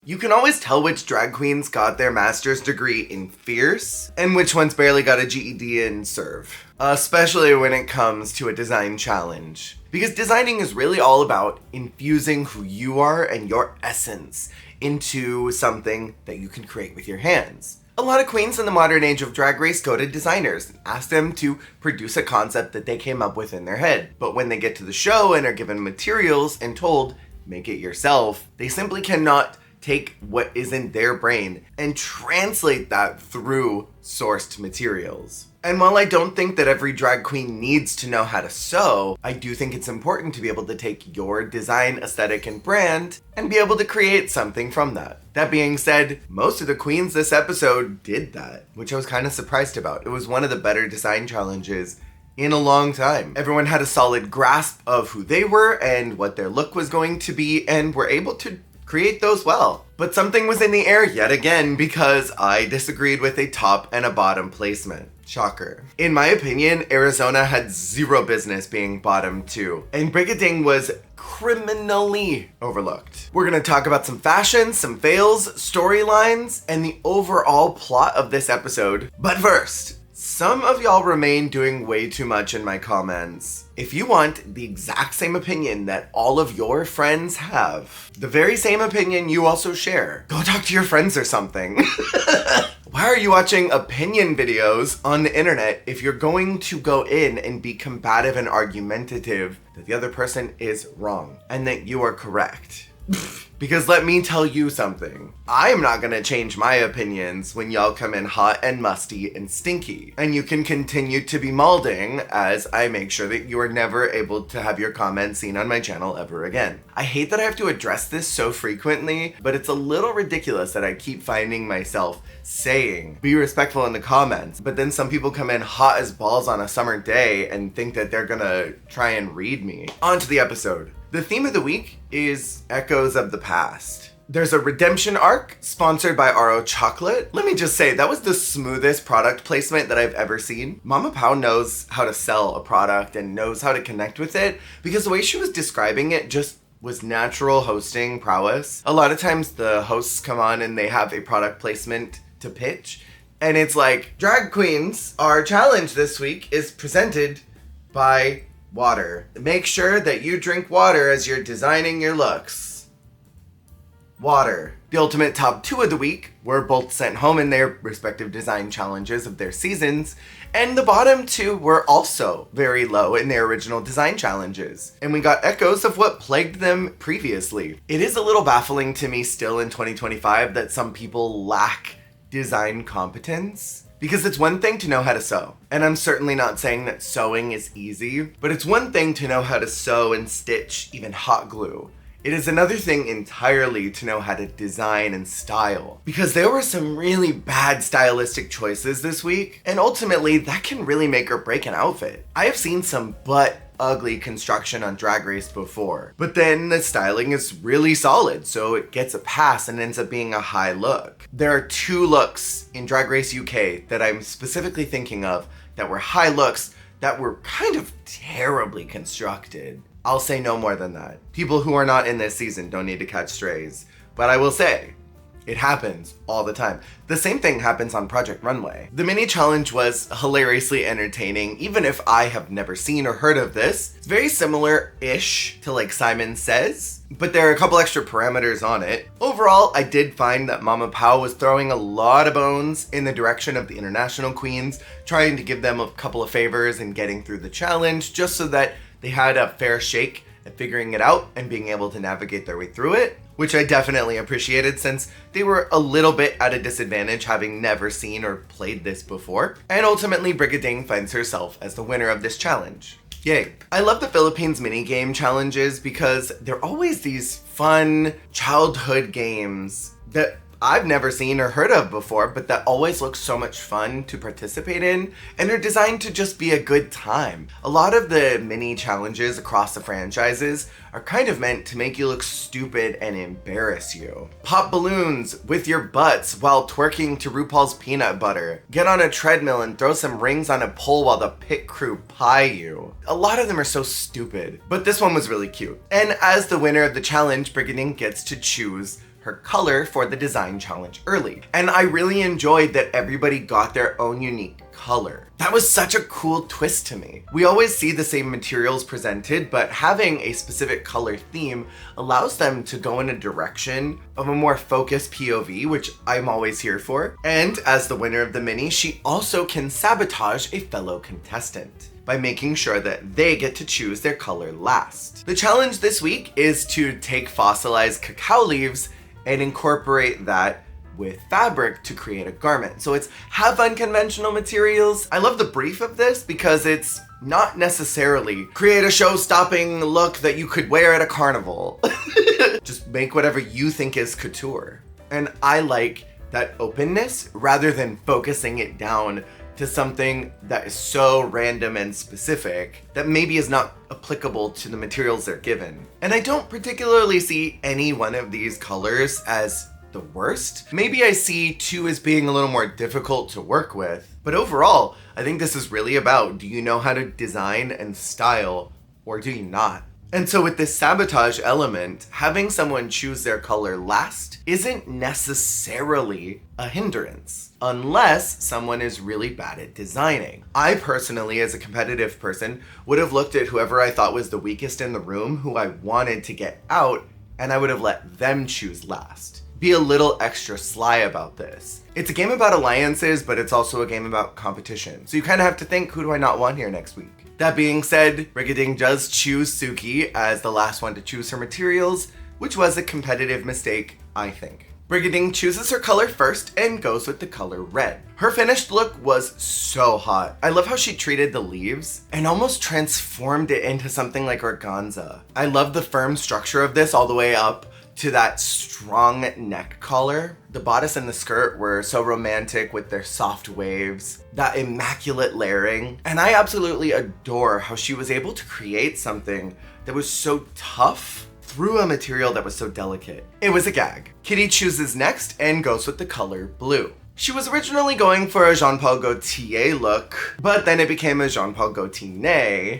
You can always tell which drag queens got their master's degree in fierce and which ones barely got a GED in serve, especially when it comes to a design challenge. Because designing is really all about infusing who you are and your essence into something that you can create with your hands. A lot of queens in the modern age of Drag Race go to designers and ask them to produce a concept that they came up with in their head. But when they get to the show and are given materials and told, make it yourself, they simply cannot take what is in their brain and translate that through sourced materials. And while I don't think that every drag queen needs to know how to sew, I do think it's important to be able to take your design, aesthetic, and brand and be able to create something from that. That being said, most of the queens this episode did that, which I was kind of surprised about. It was one of the better design challenges in a long time. Everyone had a solid grasp of who they were and what their look was going to be and were able to create those well. But something was in the air yet again because I disagreed with a top and a bottom placement. Shocker. In my opinion, Arizona had zero business being bottom 2, and Brigiding was criminally overlooked. We're gonna talk about some fashion, some fails, storylines, and the overall plot of this episode. But first, some of y'all remain doing way too much in my comments. If you want the exact same opinion that all of your friends have, the very same opinion you also share, go talk to your friends or something. Why are you watching opinion videos on the internet if you're going to go in and be combative and argumentative that the other person is wrong and that you are correct? Because let me tell you something. I am not gonna change my opinions when y'all come in hot and musty and stinky. And you can continue to be molding as I make sure that you are never able to have your comments seen on my channel ever again. I hate that I have to address this so frequently, but it's a little ridiculous that I keep finding myself saying, be respectful in the comments, but then some people come in hot as balls on a summer day and think that they're gonna try and read me. On to the episode. The theme of the week is Echoes of the Past. There's a redemption arc sponsored by RO Chocolate. Let me just say, that was the smoothest product placement that I've ever seen. Mama Pao knows how to sell a product and knows how to connect with it because the way she was describing it just was natural hosting prowess. A lot of times the hosts come on and they have a product placement to pitch, and it's like, drag queens, our challenge this week is presented by water. Make sure that you drink water as you're designing your looks. Water. The ultimate top 2 of the week were both sent home in their respective design challenges of their seasons, and the bottom 2 were also very low in their original design challenges. And we got echoes of what plagued them previously. It is a little baffling to me still in 2025 that some people lack design competence. Because it's one thing to know how to sew, and I'm certainly not saying that sewing is easy, but it's one thing to know how to sew and stitch even hot glue. It is another thing entirely to know how to design and style. Because there were some really bad stylistic choices this week, and ultimately that can really make or break an outfit. I have seen some ugly construction on Drag Race before, but then the styling is really solid, so it gets a pass and ends up being a high look. There are 2 looks in Drag Race UK that I'm specifically thinking of that were high looks that were kind of terribly constructed. I'll say no more than that. People who are not in this season don't need to catch strays, but I will say, it happens all the time. The same thing happens on Project Runway. The mini challenge was hilariously entertaining, even if I have never seen or heard of this. It's very similar-ish to like Simon Says, but there are a couple extra parameters on it. Overall, I did find that Mama Pao was throwing a lot of bones in the direction of the international queens, trying to give them a couple of favors and getting through the challenge just so that they had a fair shake at figuring it out and being able to navigate their way through it, which I definitely appreciated since they were a little bit at a disadvantage having never seen or played this before. And ultimately, Brigiding finds herself as the winner of this challenge. Yay. I love the Philippines minigame challenges because they're always these fun childhood games that I've never seen or heard of before, but that always look so much fun to participate in and are designed to just be a good time. A lot of the mini challenges across the franchises are kind of meant to make you look stupid and embarrass you. Pop balloons with your butts while twerking to RuPaul's Peanut Butter. Get on a treadmill and throw some rings on a pole while the pit crew pie you. A lot of them are so stupid, but this one was really cute. And as the winner of the challenge, Brigiding gets to choose her color for the design challenge early. And I really enjoyed that everybody got their own unique color. That was such a cool twist to me. We always see the same materials presented, but having a specific color theme allows them to go in a direction of a more focused POV, which I'm always here for. And as the winner of the mini, she also can sabotage a fellow contestant by making sure that they get to choose their color last. The challenge this week is to take fossilized cacao leaves and incorporate that with fabric to create a garment. So it's have unconventional materials. I love the brief of this because it's not necessarily create a show-stopping look that you could wear at a carnival. Just make whatever you think is couture. And I like that openness rather than focusing it down to something that is so random and specific that maybe is not applicable to the materials they're given. And I don't particularly see any one of these colors as the worst. Maybe I see two as being a little more difficult to work with, but overall, I think this is really about, do you know how to design and style, or do you not? And so with this sabotage element, having someone choose their color last isn't necessarily a hindrance, unless someone is really bad at designing. I personally, as a competitive person, would have looked at whoever I thought was the weakest in the room, who I wanted to get out, and I would have let them choose last. Be a little extra sly about this. It's a game about alliances, but it's also a game about competition. So you kind of have to think, who do I not want here next week? That being said, Brigiding does choose Suki as the last one to choose her materials, which was a competitive mistake, I think. Brigiding chooses her color first and goes with the color red. Her finished look was so hot. I love how she treated the leaves and almost transformed it into something like organza. I love the firm structure of this all the way up to that strong neck collar. The bodice and the skirt were so romantic with their soft waves, that immaculate layering, and I absolutely adore how she was able to create something that was so tough through a material that was so delicate. It was a gag. Kitty chooses next and goes with the color blue. She was originally going for a Jean-Paul Gaultier look, but then it became a Jean-Paul Gaultier.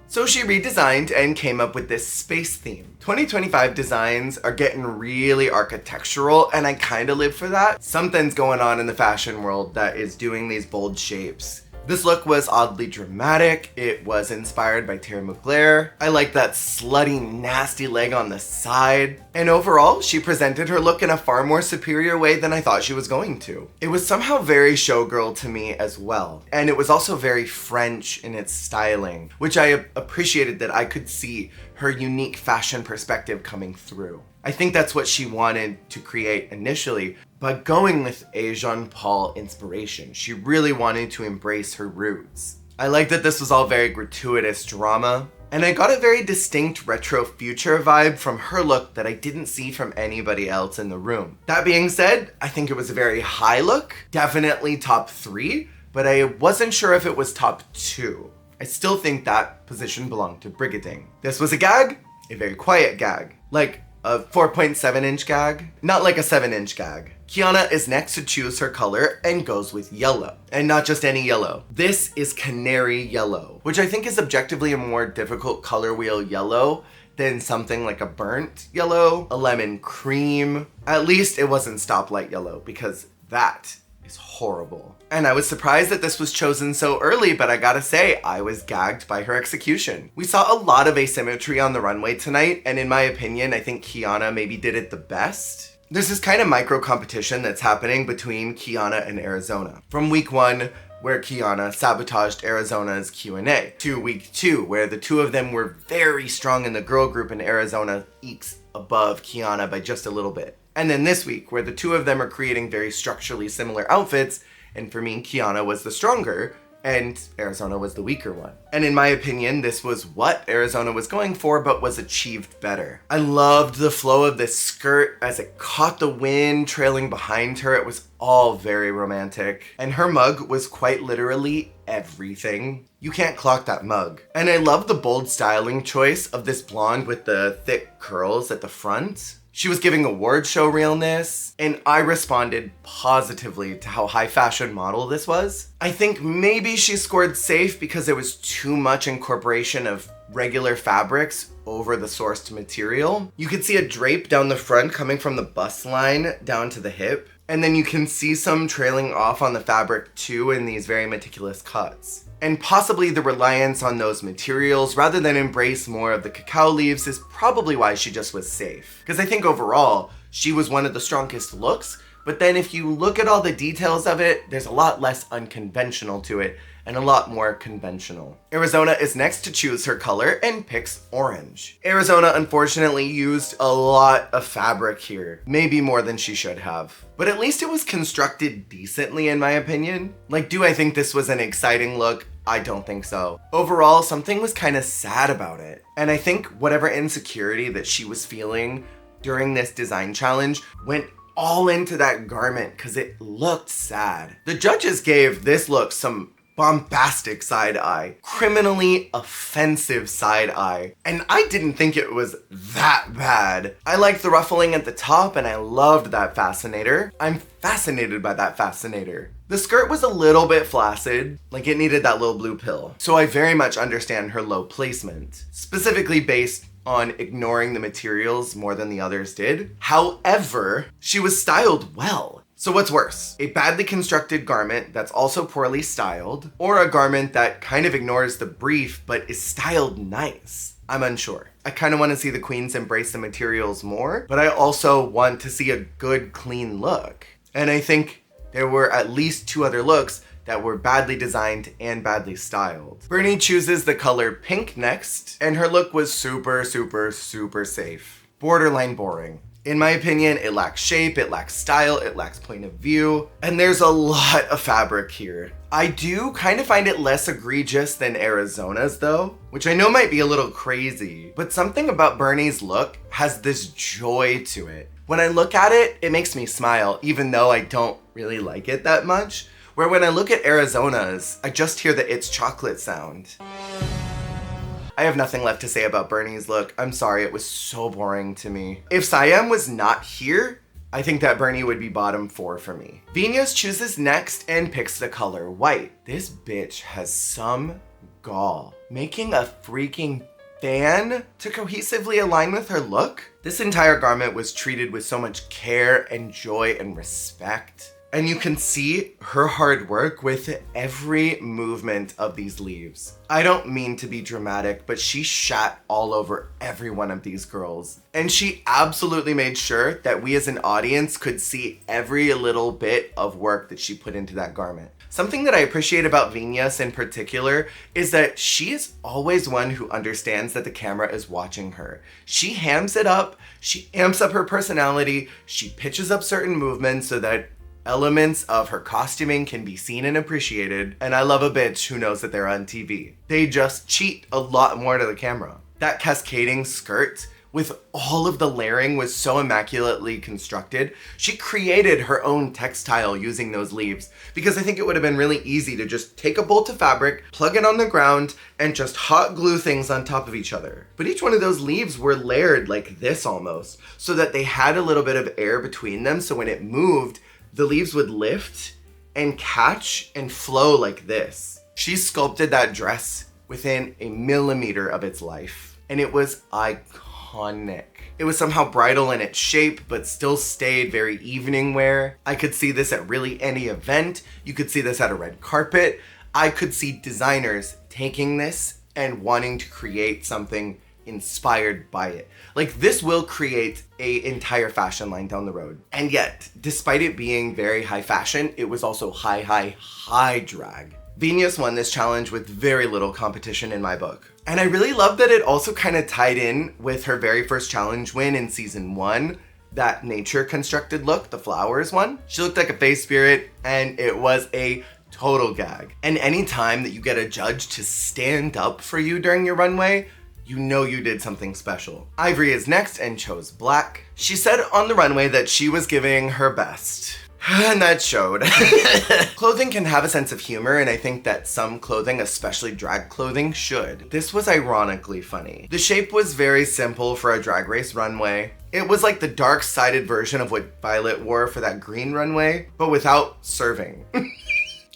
So she redesigned and came up with this space theme. 2025 designs are getting really architectural, and I kind of live for that. Something's going on in the fashion world that is doing these bold shapes. This look was oddly dramatic. It was inspired by Terry Mugler. I like that slutty, nasty leg on the side. And overall, she presented her look in a far more superior way than I thought she was going to. It was somehow very showgirl to me as well. And it was also very French in its styling, which I appreciated that I could see her unique fashion perspective coming through. I think that's what she wanted to create initially, but going with a Jean-Paul inspiration. She really wanted to embrace her roots. I like that this was all very gratuitous drama, and I got a very distinct retro future vibe from her look that I didn't see from anybody else in the room. That being said, I think it was a very high look, definitely top 3, but I wasn't sure if it was top 2. I still think that position belonged to Brigiding. This was a gag, a very quiet gag. Like a 4.7-inch gag, not like a 7-inch gag. Kiana is next to choose her color and goes with yellow. And not just any yellow. This is canary yellow, which I think is objectively a more difficult color wheel yellow than something like a burnt yellow, a lemon cream. At least it wasn't stoplight yellow, because that is horrible. And I was surprised that this was chosen so early, but I gotta say, I was gagged by her execution. We saw a lot of asymmetry on the runway tonight, and in my opinion, I think Kiana maybe did it the best. There's this kind of micro competition that's happening between Kiana and Arizona. From week 1, where Kiana sabotaged Arizona's Q&A, to week 2, where the two of them were very strong in the girl group and Arizona ekes above Kiana by just a little bit. And then this week, where the two of them are creating very structurally similar outfits, and for me, Kiana was the stronger, and Arizona was the weaker one. And in my opinion, this was what Arizona was going for, but was achieved better. I loved the flow of this skirt as it caught the wind trailing behind her. It was all very romantic. And her mug was quite literally everything. You can't clock that mug. And I love the bold styling choice of this blonde with the thick curls at the front. She was giving award show realness, and I responded positively to how high fashion model this was. I think maybe she scored safe because there was too much incorporation of regular fabrics over the sourced material. You can see a drape down the front coming from the bust line down to the hip. And then you can see some trailing off on the fabric too in these very meticulous cuts. And possibly the reliance on those materials rather than embrace more of the cacao leaves is probably why she just was safe. Because I think overall, she was one of the strongest looks, but then if you look at all the details of it, there's a lot less unconventional to it and a lot more conventional. Arizona is next to choose her color and picks orange. Arizona unfortunately used a lot of fabric here, maybe more than she should have. But at least it was constructed decently in my opinion. Like, do I think this was an exciting look? I don't think so. Overall, something was kind of sad about it. And I think whatever insecurity that she was feeling during this design challenge went all into that garment because it looked sad. The judges gave this look some bombastic side eye, criminally offensive side eye, and I didn't think it was that bad. I liked the ruffling at the top and I loved that fascinator. I'm fascinated by that fascinator. The skirt was a little bit flaccid, like it needed that little blue pill. So I very much understand her low placement, specifically based on ignoring the materials more than the others did. However, she was styled well. So what's worse? A badly constructed garment that's also poorly styled, or a garment that kind of ignores the brief but is styled nice? I'm unsure. I kind of want to see the queens embrace the materials more, but I also want to see a good, clean look. And I think there were at least 2 other looks that were badly designed and badly styled. Bernie chooses the color pink next, and her look was super, super, super safe. Borderline boring. In my opinion, it lacks shape, it lacks style, it lacks point of view, and there's a lot of fabric here. I do kind of find it less egregious than Arizona's though, which I know might be a little crazy, but something about Bernie's look has this joy to it. When I look at it, it makes me smile, even though I don't really like it that much. Where when I look at Arizona's, I just hear the "it's chocolate" sound. I have nothing left to say about Bernie's look. I'm sorry, it was so boring to me. If Siam was not here, I think that Bernie would be bottom 4 for me. Venus chooses next and picks the color white. This bitch has some gall. Making a freaking fan to cohesively align with her look? This entire garment was treated with so much care and joy and respect. And you can see her hard work with every movement of these leaves. I don't mean to be dramatic, but she shat all over every one of these girls. And she absolutely made sure that we as an audience could see every little bit of work that she put into that garment. Something that I appreciate about Venus in particular is that she is always one who understands that the camera is watching her. She hams it up, she amps up her personality, she pitches up certain movements so that elements of her costuming can be seen and appreciated, and I love a bitch who knows that they're on TV. They just cheat a lot more to the camera. That cascading skirt with all of the layering was so immaculately constructed. She created her own textile using those leaves, because I think it would have been really easy to just take a bolt of fabric, plug it on the ground, and just hot glue things on top of each other. But each one of those leaves were layered like this almost, so that they had a little bit of air between them, so when it moved, the leaves would lift and catch and flow like this. She sculpted that dress within a millimeter of its life, and it was iconic. It was somehow bridal in its shape, but still stayed very evening wear. I could see this at really any event. You could see this at a red carpet. I could see designers taking this and wanting to create something inspired by it. Like, this will create an entire fashion line down the road. And yet, despite it being very high fashion, it was also high drag. Venus won this challenge with very little competition in my book. And I really love that it also kind of tied in with her very first challenge win in season 1, that nature constructed look, the flowers one. She looked like a face spirit, and it was a total gag. And any time that you get a judge to stand up for you during your runway, you know you did something special. Ivory is next and chose black. She said on the runway that she was giving her best. And that showed. Clothing can have a sense of humor, and I think that some clothing, especially drag clothing, should. This was ironically funny. The shape was very simple for a drag race runway. It was like the dark-sided version of what Violet wore for that green runway, but without serving.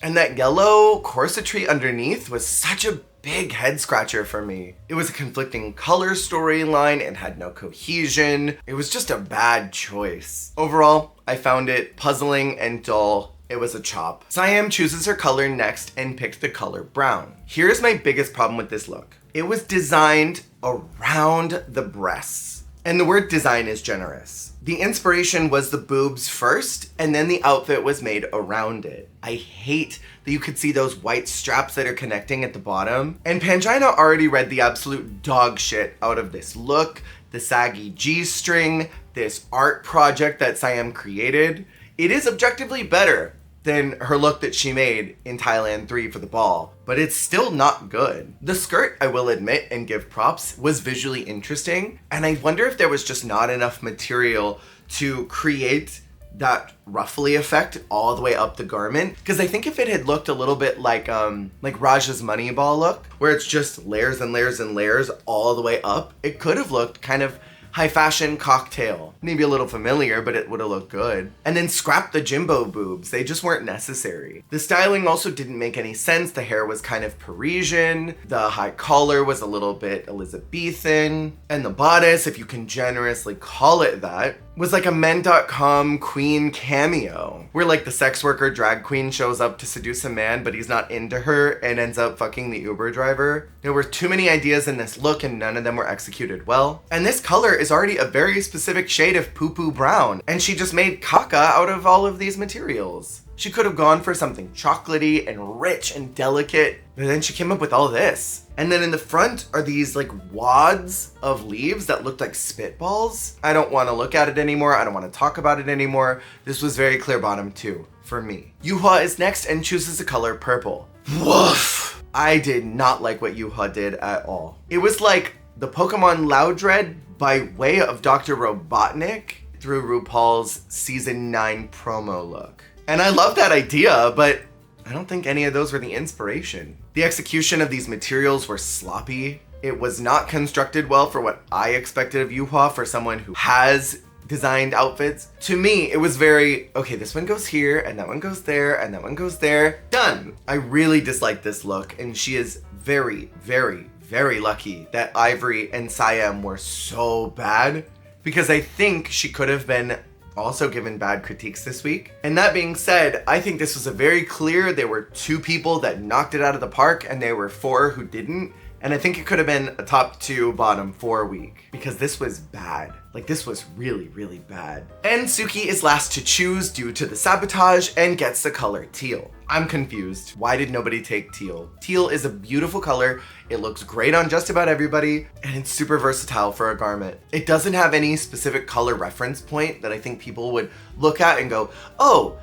And that yellow corsetry underneath was such a big head scratcher for me. It was a conflicting color storyline and had no cohesion. It was just a bad choice. Overall, I found it puzzling and dull. It was a chop. Siam chooses her color next and picked the color brown. Here's my biggest problem with this look. It was designed around the breasts. And the word design is generous. The inspiration was the boobs first, and then the outfit was made around it. I hate that you could see those white straps that are connecting at the bottom. And Pangina already read the absolute dog shit out of this look, the saggy G-string, this art project that Siam created. It is objectively better than her look that she made in Thailand 3 for the ball, but it's still not good. The skirt, I will admit and give props, was visually interesting, and I wonder if there was just not enough material to create that ruffly effect all the way up the garment. Because I think if it had looked a little bit like Raja's Moneyball look, where it's just layers and layers and layers all the way up, it could have looked kind of high fashion cocktail. Maybe a little familiar, but it would have looked good. And then scrap the Jimbo boobs. They just weren't necessary. The styling also didn't make any sense. The hair was kind of Parisian. The high collar was a little bit Elizabethan. And the bodice, if you can generously call it that, was like a men.com queen cameo, where like the sex worker drag queen shows up to seduce a man, but he's not into her and ends up fucking the Uber driver. There were too many ideas in this look and none of them were executed well. And this color is already a very specific shade of poo-poo brown, and she just made caca out of all of these materials. She could have gone for something chocolatey and rich and delicate, but then she came up with all this. And then in the front are these like wads of leaves that looked like spitballs. I don't want to look at it anymore. I don't want to talk about it anymore. This was very clear bottom too, for me. Yuhua is next and chooses the color purple. Woof! I did not like what Yuhua did at all. It was like the Pokemon Loudred by way of Dr. Robotnik through RuPaul's season 9 promo look. And I love that idea, but I don't think any of those were the inspiration. The execution of these materials were sloppy. It was not constructed well for what I expected of Yuhua for someone who has designed outfits. To me, it was very, okay, this one goes here, and that one goes there, and that one goes there. Done! I really disliked this look, and she is very, very, very lucky that Ivory and Siam were so bad, because I think she could have been also given bad critiques this week. And that being said, I think this was a very clear, there were 2 people that knocked it out of the park and there were 4 who didn't. And I think it could have been a top 2, bottom 4 week, because this was bad. Like, this was really, really bad. And Suki is last to choose due to the sabotage and gets the color teal. I'm confused. Why did nobody take teal? Teal is a beautiful color. It looks great on just about everybody, and it's super versatile for a garment. It doesn't have any specific color reference point that I think people would look at and go, oh,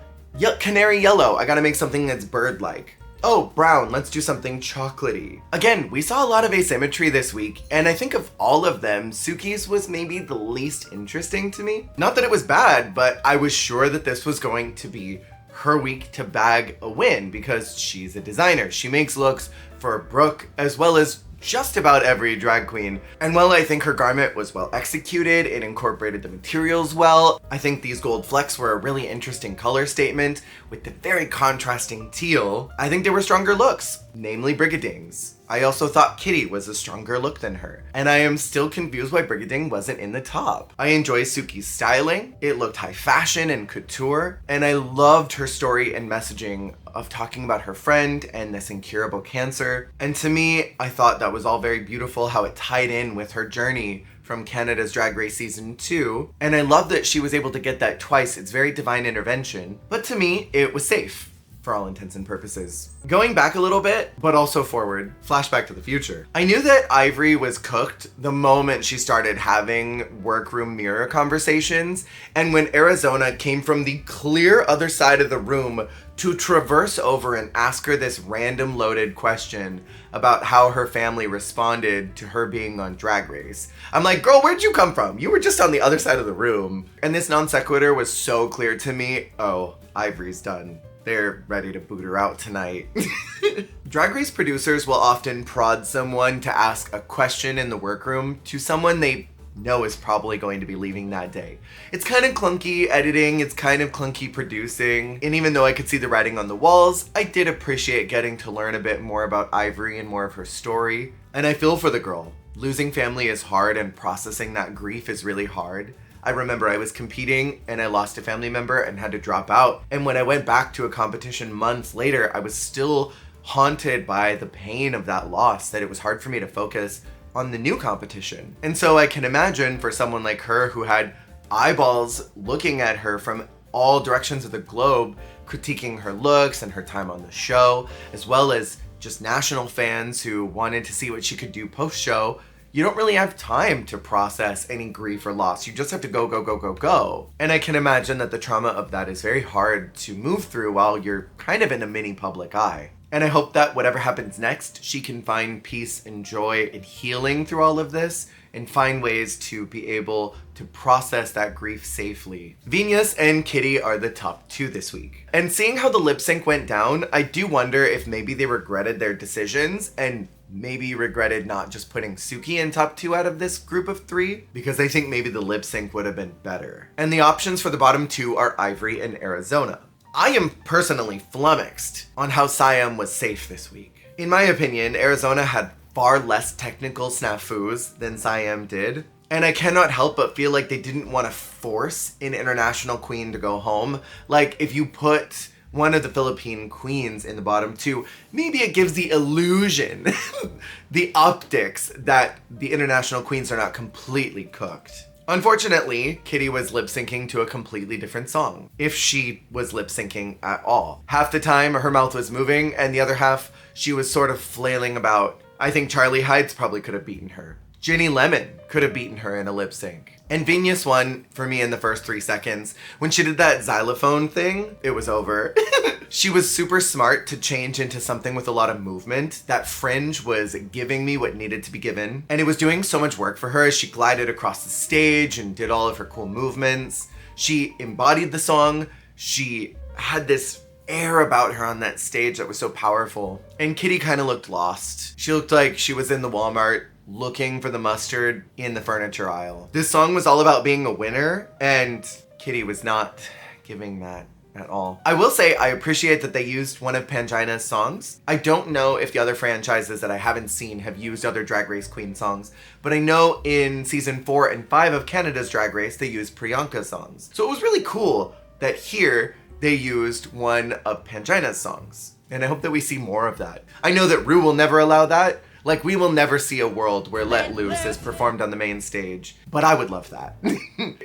canary yellow, I gotta make something that's bird-like. Oh, brown, let's do something chocolatey. Again, we saw a lot of asymmetry this week, and I think of all of them, Suki's was maybe the least interesting to me. Not that it was bad, but I was sure that this was going to be her week to bag a win because she's a designer. She makes looks for Brooke as well as just about every drag queen. And while I think her garment was well executed, it incorporated the materials well, I think these gold flecks were a really interesting color statement with the very contrasting teal. I think there were stronger looks, namely Brigiding's. I also thought Kitty was a stronger look than her, and I am still confused why Brigiding wasn't in the top. I enjoy Suki's styling, it looked high fashion and couture, and I loved her story and messaging of talking about her friend and this incurable cancer. And to me, I thought that was all very beautiful how it tied in with her journey from Canada's Drag Race Season 2, and I love that she was able to get that twice. It's very divine intervention, but to me, it was safe. For all intents and purposes. Going back a little bit, but also forward, flashback to the future. I knew that Ivory was cooked the moment she started having workroom mirror conversations, and when Arizona came from the clear other side of the room to traverse over and ask her this random loaded question about how her family responded to her being on Drag Race. I'm like, girl, where'd you come from? You were just on the other side of the room. And this non sequitur was so clear to me. Oh, Ivory's done. They're ready to boot her out tonight. Drag Race producers will often prod someone to ask a question in the workroom to someone they know is probably going to be leaving that day. It's kind of clunky editing, it's kind of clunky producing, and even though I could see the writing on the walls, I did appreciate getting to learn a bit more about Ivory and more of her story. And I feel for the girl. Losing family is hard, and processing that grief is really hard. I remember I was competing and I lost a family member and had to drop out. And when I went back to a competition months later, I was still haunted by the pain of that loss, that it was hard for me to focus on the new competition. And so I can imagine for someone like her who had eyeballs looking at her from all directions of the globe, critiquing her looks and her time on the show, as well as just national fans who wanted to see what she could do post-show, you don't really have time to process any grief or loss. You just have to go, go, go, go, go. And I can imagine that the trauma of that is very hard to move through while you're kind of in a mini public eye. And I hope that whatever happens next, she can find peace and joy and healing through all of this and find ways to be able to process that grief safely. Venus and Kitty are the top two this week. And seeing how the lip sync went down, I do wonder if maybe they regretted their decisions and maybe regretted not just putting Suki in top two out of this group of three, because I think maybe the lip sync would have been better. And the options for the bottom two are Ivory and Arizona. I am personally flummoxed on how Siam was safe this week. In my opinion, Arizona had far less technical snafus than Siam did, and I cannot help but feel like they didn't want to force an international queen to go home. Like, if you put one of the Philippine queens in the bottom two, maybe it gives the illusion, the optics, that the international queens are not completely cooked. Unfortunately, Kitty was lip syncing to a completely different song, if she was lip syncing at all. Half the time her mouth was moving, and the other half she was sort of flailing about. I think Charlie Hides probably could have beaten her. Ginny Lemon could have beaten her in a lip sync. And Venus won for me in the first 3 seconds. When she did that xylophone thing, it was over. She was super smart to change into something with a lot of movement. That fringe was giving me what needed to be given. And it was doing so much work for her as she glided across the stage and did all of her cool movements. She embodied the song. She had this air about her on that stage that was so powerful. And Kitty kind of looked lost. She looked like she was in the Walmart looking for the mustard in the furniture aisle. This song was all about being a winner, and Kitty was not giving that at all. I will say I appreciate that they used one of Pangina's songs. I don't know if the other franchises that I haven't seen have used other Drag Race Queen songs, but I know in season 4 and 5 of Canada's Drag Race, they used Priyanka's songs. So it was really cool that here they used one of Pangina's songs. And I hope that we see more of that. I know that Rue will never allow that. Like, we will never see a world where Let Loose is performed on the main stage, but I would love that.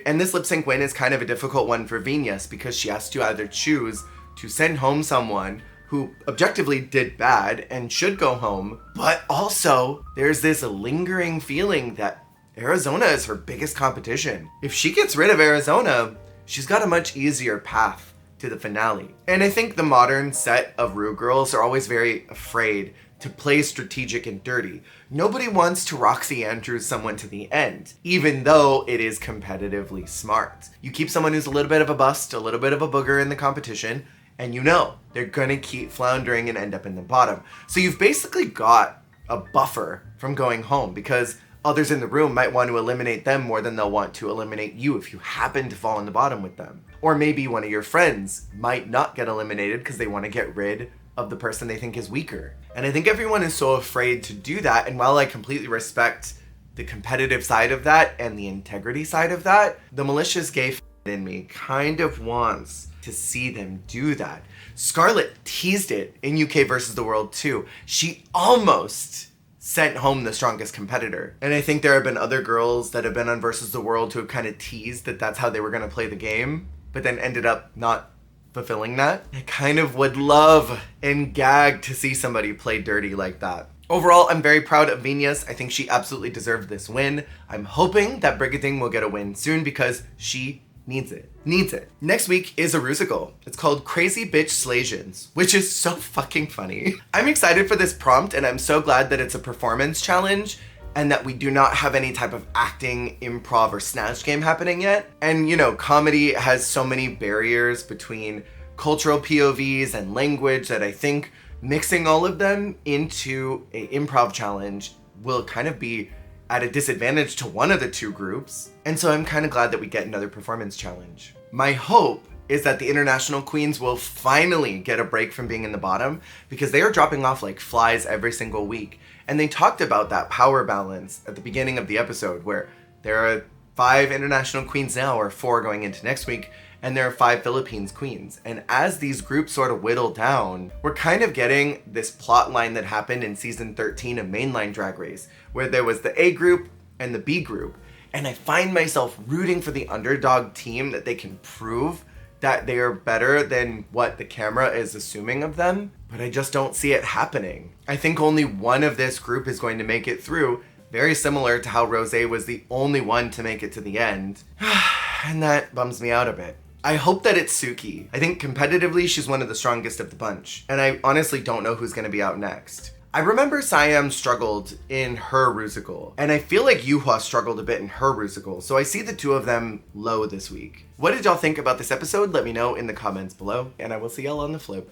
And this lip sync win is kind of a difficult one for Venus because she has to either choose to send home someone who objectively did bad and should go home, but also there's this lingering feeling that Arizona is her biggest competition. If she gets rid of Arizona, she's got a much easier path to the finale. And I think the modern set of Rue girls are always very afraid to play strategic and dirty. Nobody wants to Roxy Andrews someone to the end, even though it is competitively smart. You keep someone who's a little bit of a bust, a little bit of a booger in the competition, and you know they're gonna keep floundering and end up in the bottom. So you've basically got a buffer from going home because others in the room might want to eliminate them more than they'll want to eliminate you if you happen to fall in the bottom with them. Or maybe one of your friends might not get eliminated because they want to get rid of the person they think is weaker. And I think everyone is so afraid to do that. And while I completely respect the competitive side of that and the integrity side of that, the malicious gay in me kind of wants to see them do that. Scarlett teased it in UK versus the World too. She almost sent home the strongest competitor. And I think there have been other girls that have been on versus the World who have kind of teased that that's how they were going to play the game, but then ended up not fulfilling that. I kind of would love and gag to see somebody play dirty like that. Overall, I'm very proud of Venus. I think she absolutely deserved this win. I'm hoping that Brigiding will get a win soon because she needs it. Next week is a rusical. It's called Crazy Bitch Slaysians, which is so fucking funny. I'm excited for this prompt and I'm so glad that it's a performance challenge and that we do not have any type of acting, improv, or snatch game happening yet. And you know, comedy has so many barriers between cultural POVs and language that I think mixing all of them into an improv challenge will kind of be at a disadvantage to one of the two groups. And so I'm kind of glad that we get another performance challenge. My hope is that the international queens will finally get a break from being in the bottom, because they are dropping off like flies every single week. And they talked about that power balance at the beginning of the episode, where there are 5 international queens now, or 4 going into next week, and there are 5 Philippines queens. And as these groups sort of whittle down, we're kind of getting this plot line that happened in season 13 of Mainline Drag Race, where there was the A group and the B group. And I find myself rooting for the underdog team, that they can prove that they are better than what the camera is assuming of them, but I just don't see it happening. I think only one of this group is going to make it through, very similar to how Rosé was the only one to make it to the end, and that bums me out a bit. I hope that it's Suki. I think competitively she's one of the strongest of the bunch, and I honestly don't know who's gonna be out next. I remember Siam struggled in her Rusical, and I feel like Yuhua struggled a bit in her Rusical, so I see the two of them low this week. What did y'all think about this episode? Let me know in the comments below, and I will see y'all on the flip.